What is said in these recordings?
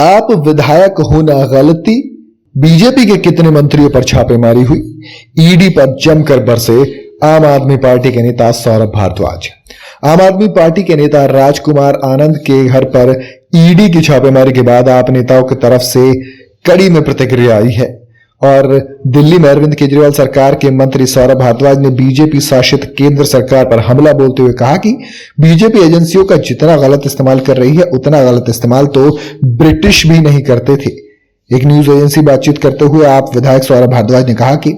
आप विधायक होना गलती, बीजेपी के कितने मंत्रियों पर छापेमारी हुई, ईडी पर जमकर बरसे आम आदमी पार्टी के नेता सौरभ भारद्वाज। आम आदमी पार्टी के नेता राजकुमार आनंद के घर पर ईडी की छापेमारी के बाद आप नेताओं की तरफ से कड़ी में प्रतिक्रिया आई है और दिल्ली में अरविंद केजरीवाल सरकार के मंत्री सौरभ भारद्वाज ने बीजेपी शासित केंद्र सरकार पर हमला बोलते हुए कहा कि बीजेपी एजेंसियों का जितना गलत इस्तेमाल कर रही है उतना गलत इस्तेमाल तो ब्रिटिश भी नहीं करते थे। एक न्यूज एजेंसी बातचीत करते हुए आप विधायक सौरभ भारद्वाज ने कहा कि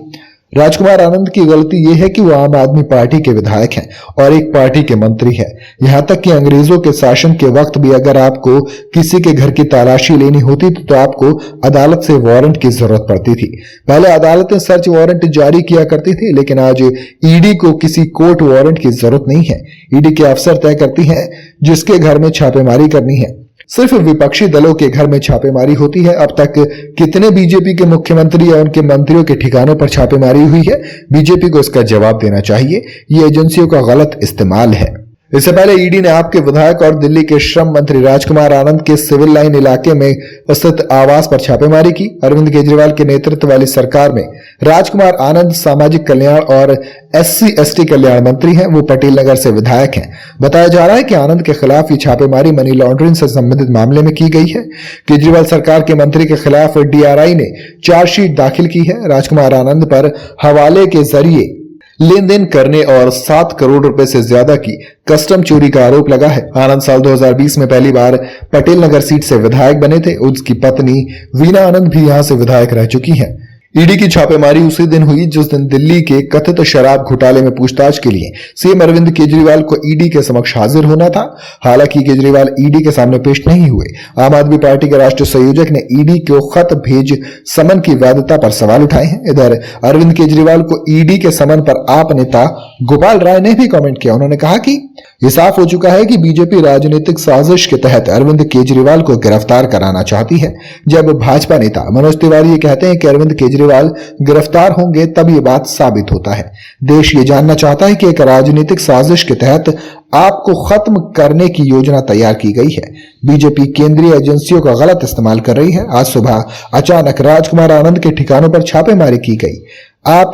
राजकुमार आनंद की गलती यह है कि वो आम आदमी पार्टी के विधायक हैं और एक पार्टी के मंत्री हैं। यहां तक कि अंग्रेजों के शासन के वक्त भी अगर आपको किसी के घर की तलाशी लेनी होती तो आपको अदालत से वारंट की जरूरत पड़ती थी। पहले अदालतें सर्च वारंट जारी किया करती थी, लेकिन आज ईडी को किसी कोर्ट वारंट की जरूरत नहीं है। ईडी के अफसर तय करती है जिसके घर में छापेमारी करनी है। सिर्फ विपक्षी दलों के घर में छापेमारी होती है। अब तक कितने बीजेपी के मुख्यमंत्री या उनके मंत्रियों के ठिकानों पर छापेमारी हुई है, बीजेपी को इसका जवाब देना चाहिए। ये एजेंसियों का गलत इस्तेमाल है। इससे पहले ईडी ने आपके विधायक और दिल्ली के श्रम मंत्री राजकुमार आनंद के सिविल लाइन इलाके में स्थित आवास पर छापेमारी की। अरविंद केजरीवाल के नेतृत्व वाली सरकार में राजकुमार आनंद सामाजिक कल्याण और SC/ST कल्याण मंत्री हैं। वो पटेल नगर से विधायक हैं। बताया जा रहा है कि आनंद के खिलाफ ये छापेमारी मनी लॉन्ड्रिंग से संबंधित मामले में की गई है। केजरीवाल सरकार के मंत्री के खिलाफ DRI ने चार्जशीट दाखिल की है। राजकुमार आनंद पर हवाले के जरिए लेन देन करने और 7 करोड़ रुपए से ज्यादा की कस्टम चोरी का आरोप लगा है। आनंद साल 2020 में पहली बार पटेल नगर सीट से विधायक बने थे। उसकी पत्नी वीना आनंद भी यहां से विधायक रह चुकी हैं। ईडी की छापेमारी उसी दिन हुई जिस दिन दिल्ली के कथित शराब घोटाले में पूछताछ के लिए सीएम अरविंद केजरीवाल को ईडी के समक्ष हाजिर होना था। हालांकि केजरीवाल ईडी के सामने पेश नहीं हुए। आम आदमी पार्टी के राष्ट्रीय संयोजक ने ईडी को खत भेज समन की वैधता पर सवाल उठाए हैं। इधर अरविंद केजरीवाल को ईडी के समन पर आप नेता गोपाल राय ने भी कमेंट किया। उन्होंने कहा कि यह साफ हो चुका है कि बीजेपी राजनीतिक साजिश के तहत अरविंद केजरीवाल को गिरफ्तार कराना चाहती है। जब भाजपा नेता मनोज तिवारी ये कहते हैं कि अरविंद केजरीवाल गिरफ्तार होंगे तब ये बात साबित होता है। देश ये जानना चाहता है कि एक राजनीतिक साजिश के तहत आपको खत्म करने की योजना तैयार की गई है। बीजेपी केंद्रीय एजेंसियों का गलत इस्तेमाल कर रही है। आज सुबह अचानक राजकुमार आनंद के ठिकानों पर छापेमारी की गई। आप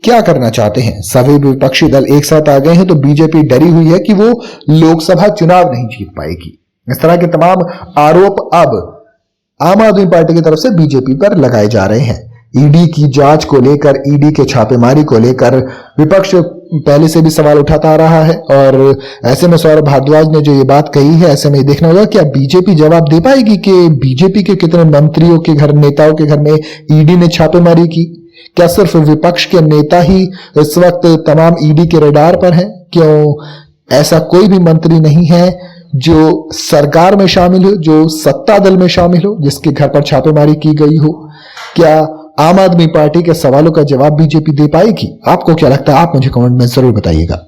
क्या करना चाहते हैं? सभी विपक्षी दल एक साथ आ गए हैं तो बीजेपी डरी हुई है कि वो लोकसभा चुनाव नहीं जीत पाएगी। इस तरह के तमाम आरोप अब आम आदमी पार्टी की तरफ से बीजेपी पर लगाए जा रहे हैं। ईडी की जांच को लेकर, ईडी के छापेमारी को लेकर विपक्ष पहले से भी सवाल उठाता आ रहा है और ऐसे में सौरभ भारद्वाज ने जो ये बात कही है, ऐसे में देखना होगा क्या बीजेपी जवाब दे पाएगी कि बीजेपी के कितने मंत्रियों के घर, नेताओं के घर में ईडी ने छापेमारी की। क्या सिर्फ विपक्ष के नेता ही इस वक्त तमाम ईडी के रडार पर हैं? क्यों ऐसा कोई भी मंत्री नहीं है जो सरकार में शामिल हो, जो सत्ता दल में शामिल हो, जिसके घर पर छापेमारी की गई हो? क्या आम आदमी पार्टी के सवालों का जवाब बीजेपी दे पाएगी? आपको क्या लगता है? आप मुझे कमेंट में जरूर बताइएगा।